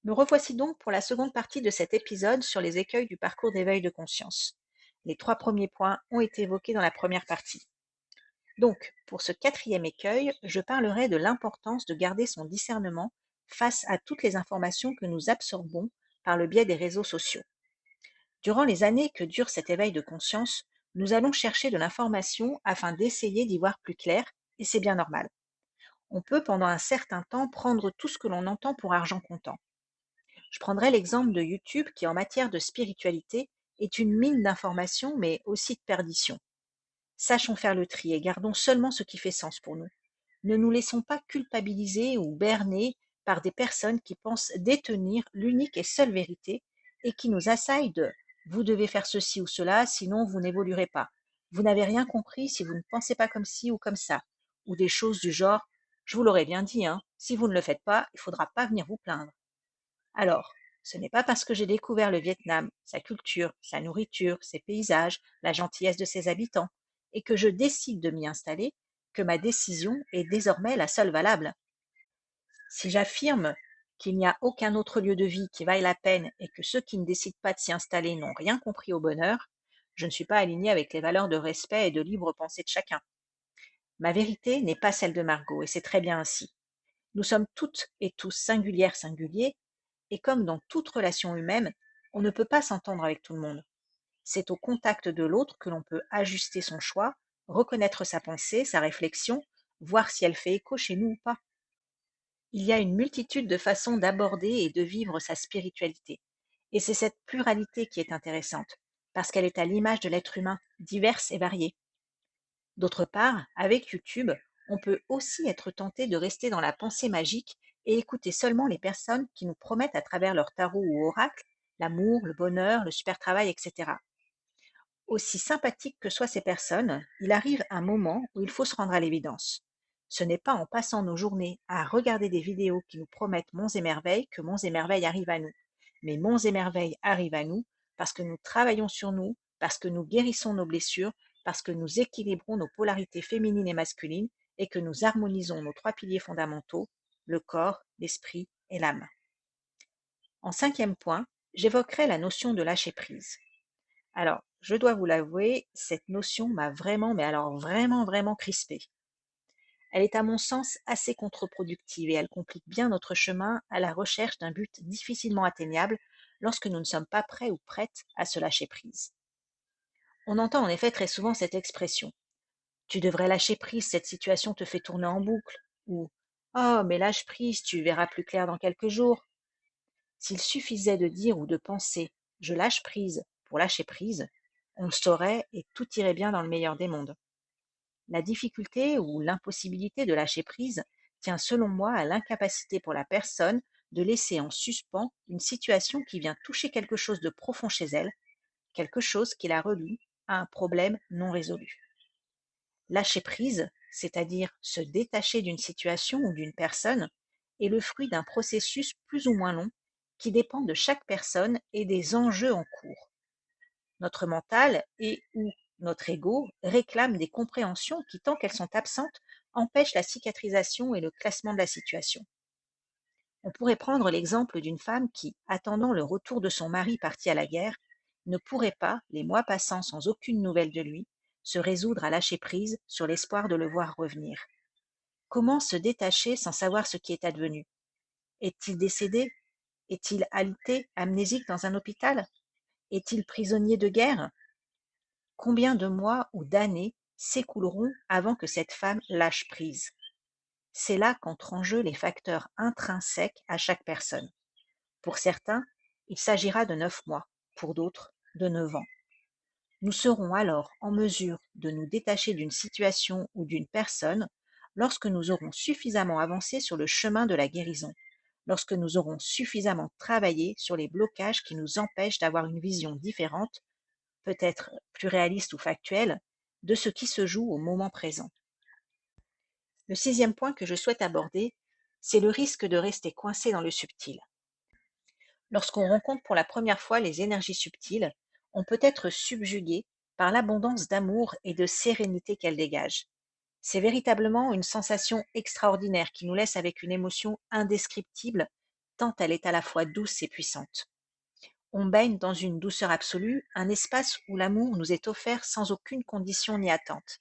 Me revoici donc pour la seconde partie de cet épisode sur les écueils du parcours d'éveil de conscience. Les trois premiers points ont été évoqués dans la première partie. Donc, pour ce quatrième écueil, je parlerai de l'importance de garder son discernement face à toutes les informations que nous absorbons par le biais des réseaux sociaux. Durant les années que dure cet éveil de conscience, nous allons chercher de l'information afin d'essayer d'y voir plus clair, et c'est bien normal. On peut pendant un certain temps prendre tout ce que l'on entend pour argent comptant. Je prendrai l'exemple de YouTube qui, en matière de spiritualité, est une mine d'informations, mais aussi de perdition. Sachons faire le tri et gardons seulement ce qui fait sens pour nous. Ne nous laissons pas culpabiliser ou berner par des personnes qui pensent détenir l'unique et seule vérité et qui nous assaillent de vous devez faire ceci ou cela, sinon vous n'évoluerez pas. Vous n'avez rien compris si vous ne pensez pas comme ci ou comme ça. Ou des choses du genre je vous l'aurais bien dit, hein, si vous ne le faites pas, il ne faudra pas venir vous plaindre. Alors, ce n'est pas parce que j'ai découvert le Vietnam, sa culture, sa nourriture, ses paysages, la gentillesse de ses habitants, et que je décide de m'y installer, que ma décision est désormais la seule valable. Si j'affirme qu'il n'y a aucun autre lieu de vie qui vaille la peine et que ceux qui ne décident pas de s'y installer n'ont rien compris au bonheur, je ne suis pas aligné avec les valeurs de respect et de libre pensée de chacun. Ma vérité n'est pas celle de Margot, et c'est très bien ainsi. Nous sommes toutes et tous singulières, singuliers, et comme dans toute relation humaine, on ne peut pas s'entendre avec tout le monde. C'est au contact de l'autre que l'on peut ajuster son choix, reconnaître sa pensée, sa réflexion, voir si elle fait écho chez nous ou pas. Il y a une multitude de façons d'aborder et de vivre sa spiritualité. Et c'est cette pluralité qui est intéressante, parce qu'elle est à l'image de l'être humain, diverse et variée. D'autre part, avec YouTube, on peut aussi être tenté de rester dans la pensée magique et écouter seulement les personnes qui nous promettent à travers leur tarot ou oracle l'amour, le bonheur, le super travail, etc. Aussi sympathiques que soient ces personnes, il arrive un moment où il faut se rendre à l'évidence. Ce n'est pas en passant nos journées à regarder des vidéos qui nous promettent monts et merveilles que monts et merveilles arrivent à nous. Mais monts et merveilles arrivent à nous parce que nous travaillons sur nous, parce que nous guérissons nos blessures, parce que nous équilibrons nos polarités féminines et masculines et que nous harmonisons nos trois piliers fondamentaux, le corps, l'esprit et l'âme. En cinquième point, j'évoquerai la notion de lâcher prise. Alors, je dois vous l'avouer, cette notion m'a vraiment, mais alors vraiment, vraiment crispée. Elle est à mon sens assez contre-productive et elle complique bien notre chemin à la recherche d'un but difficilement atteignable lorsque nous ne sommes pas prêts ou prêtes à se lâcher prise. On entend en effet très souvent cette expression. Tu devrais lâcher prise, cette situation te fait tourner en boucle. Ou oh, mais lâche prise, tu verras plus clair dans quelques jours. S'il suffisait de dire ou de penser je lâche prise pour lâcher prise, on le saurait et tout irait bien dans le meilleur des mondes. La difficulté ou l'impossibilité de lâcher prise tient selon moi à l'incapacité pour la personne de laisser en suspens une situation qui vient toucher quelque chose de profond chez elle, quelque chose qui la relie à un problème non résolu. Lâcher prise, c'est-à-dire se détacher d'une situation ou d'une personne, est le fruit d'un processus plus ou moins long qui dépend de chaque personne et des enjeux en cours. Notre mental et ou notre ego réclament des compréhensions qui, tant qu'elles sont absentes, empêchent la cicatrisation et le classement de la situation. On pourrait prendre l'exemple d'une femme qui, attendant le retour de son mari parti à la guerre, ne pourrait pas, les mois passant sans aucune nouvelle de lui, se résoudre à lâcher prise sur l'espoir de le voir revenir. Comment se détacher sans savoir ce qui est advenu? Est-il décédé? Est-il alité, amnésique dans un hôpital? Est-il prisonnier de guerre? Combien de mois ou d'années s'écouleront avant que cette femme lâche prise? C'est là qu'entrent en jeu les facteurs intrinsèques à chaque personne. Pour certains, il s'agira de 9 mois, pour d'autres, de 9 ans. Nous serons alors en mesure de nous détacher d'une situation ou d'une personne lorsque nous aurons suffisamment avancé sur le chemin de la guérison, lorsque nous aurons suffisamment travaillé sur les blocages qui nous empêchent d'avoir une vision différente, peut-être plus réaliste ou factuelle, de ce qui se joue au moment présent. Le sixième point que je souhaite aborder, c'est le risque de rester coincé dans le subtil. Lorsqu'on rencontre pour la première fois les énergies subtiles, on peut être subjugué par l'abondance d'amour et de sérénité qu'elles dégagent. C'est véritablement une sensation extraordinaire qui nous laisse avec une émotion indescriptible tant elle est à la fois douce et puissante. On baigne dans une douceur absolue, un espace où l'amour nous est offert sans aucune condition ni attente.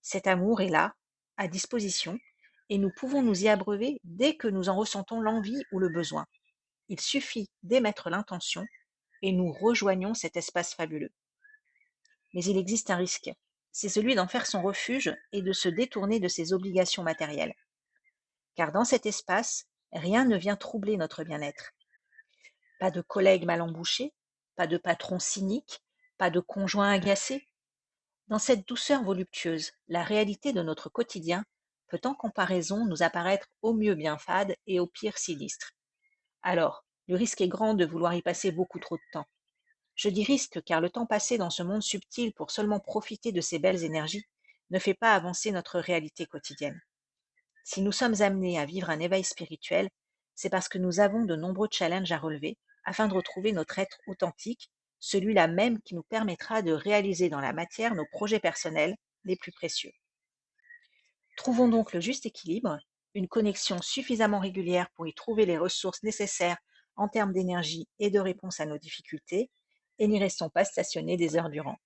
Cet amour est là, à disposition, et nous pouvons nous y abreuver dès que nous en ressentons l'envie ou le besoin. Il suffit d'émettre l'intention et nous rejoignons cet espace fabuleux. Mais il existe un risque, c'est celui d'en faire son refuge et de se détourner de ses obligations matérielles. Car dans cet espace, rien ne vient troubler notre bien-être. Pas de collègues mal embouchés, pas de patron cynique, pas de conjoint agacé. Dans cette douceur voluptueuse, la réalité de notre quotidien peut en comparaison nous apparaître au mieux bien fade et au pire sinistre. Alors, le risque est grand de vouloir y passer beaucoup trop de temps. Je dis risque car le temps passé dans ce monde subtil pour seulement profiter de ces belles énergies ne fait pas avancer notre réalité quotidienne. Si nous sommes amenés à vivre un éveil spirituel, c'est parce que nous avons de nombreux challenges à relever afin de retrouver notre être authentique, celui-là même qui nous permettra de réaliser dans la matière nos projets personnels les plus précieux. Trouvons donc le juste équilibre, une connexion suffisamment régulière pour y trouver les ressources nécessaires en termes d'énergie et de réponse à nos difficultés, et n'y restons pas stationnés des heures durant.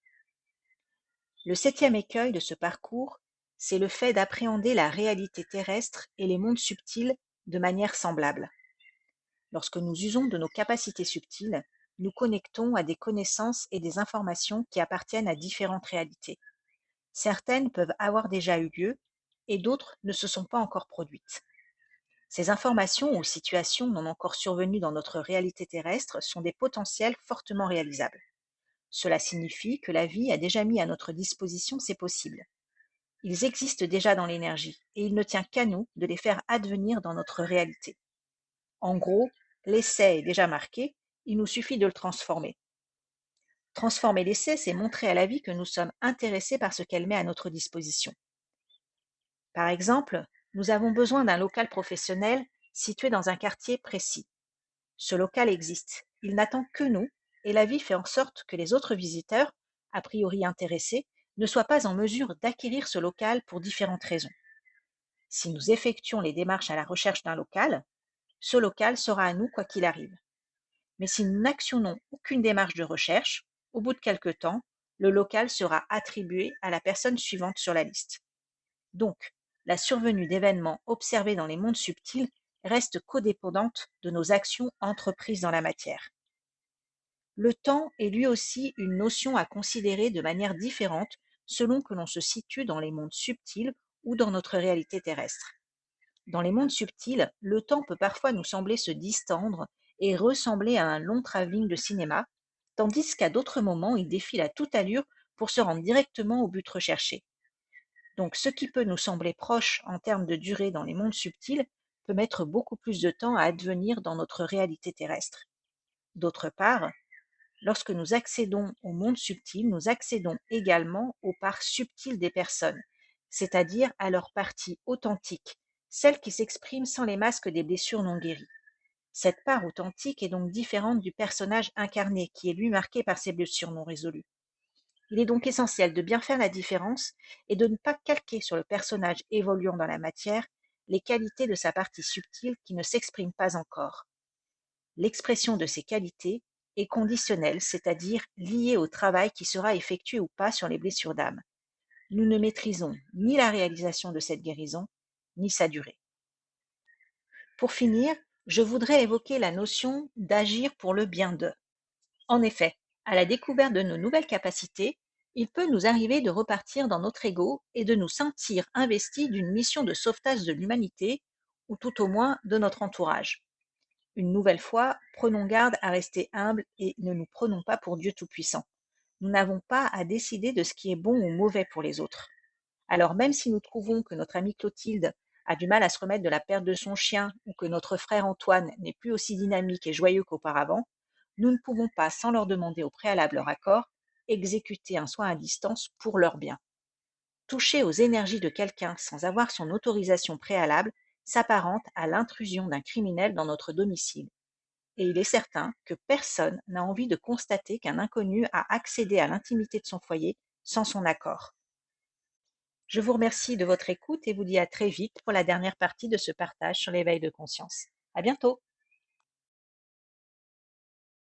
Le septième écueil de ce parcours, c'est le fait d'appréhender la réalité terrestre et les mondes subtils de manière semblable. Lorsque nous usons de nos capacités subtiles, nous connectons à des connaissances et des informations qui appartiennent à différentes réalités. Certaines peuvent avoir déjà eu lieu et d'autres ne se sont pas encore produites. Ces informations ou situations non encore survenues dans notre réalité terrestre sont des potentiels fortement réalisables. Cela signifie que la vie a déjà mis à notre disposition ces possibles. Ils existent déjà dans l'énergie et il ne tient qu'à nous de les faire advenir dans notre réalité. En gros, l'essai est déjà marqué, il nous suffit de le transformer. Transformer l'essai, c'est montrer à la vie que nous sommes intéressés par ce qu'elle met à notre disposition. Par exemple, nous avons besoin d'un local professionnel situé dans un quartier précis. Ce local existe, il n'attend que nous, et la vie fait en sorte que les autres visiteurs, a priori intéressés, ne soient pas en mesure d'acquérir ce local pour différentes raisons. Si nous effectuons les démarches à la recherche d'un local, ce local sera à nous quoi qu'il arrive. Mais si nous n'actionnons aucune démarche de recherche, au bout de quelque temps, le local sera attribué à la personne suivante sur la liste. Donc, la survenue d'événements observés dans les mondes subtils reste codépendante de nos actions entreprises dans la matière. Le temps est lui aussi une notion à considérer de manière différente selon que l'on se situe dans les mondes subtils ou dans notre réalité terrestre. Dans les mondes subtils, le temps peut parfois nous sembler se distendre et ressembler à un long travelling de cinéma, tandis qu'à d'autres moments, il défile à toute allure pour se rendre directement au but recherché. Donc ce qui peut nous sembler proche en termes de durée dans les mondes subtils peut mettre beaucoup plus de temps à advenir dans notre réalité terrestre. D'autre part, lorsque nous accédons au monde subtil, nous accédons également aux parts subtiles des personnes, c'est-à-dire à leur partie authentique, celle qui s'exprime sans les masques des blessures non guéries. Cette part authentique est donc différente du personnage incarné qui est lui marqué par ses blessures non résolues. Il est donc essentiel de bien faire la différence et de ne pas calquer sur le personnage évoluant dans la matière les qualités de sa partie subtile qui ne s'exprime pas encore. L'expression de ces qualités est conditionnelle, c'est-à-dire liée au travail qui sera effectué ou pas sur les blessures d'âme. Nous ne maîtrisons ni la réalisation de cette guérison, ni sa durée. Pour finir, je voudrais évoquer la notion d'agir pour le bien d'eux. En effet, à la découverte de nos nouvelles capacités, il peut nous arriver de repartir dans notre ego et de nous sentir investis d'une mission de sauvetage de l'humanité, ou tout au moins de notre entourage. Une nouvelle fois, prenons garde à rester humbles et ne nous prenons pas pour Dieu Tout-Puissant. Nous n'avons pas à décider de ce qui est bon ou mauvais pour les autres. Alors même si nous trouvons que notre amie Clotilde a du mal à se remettre de la perte de son chien ou que notre frère Antoine n'est plus aussi dynamique et joyeux qu'auparavant, nous ne pouvons pas, sans leur demander au préalable leur accord, exécuter un soin à distance pour leur bien. Toucher aux énergies de quelqu'un sans avoir son autorisation préalable s'apparente à l'intrusion d'un criminel dans notre domicile. Et il est certain que personne n'a envie de constater qu'un inconnu a accédé à l'intimité de son foyer sans son accord. Je vous remercie de votre écoute et vous dis à très vite pour la dernière partie de ce partage sur l'éveil de conscience. À bientôt!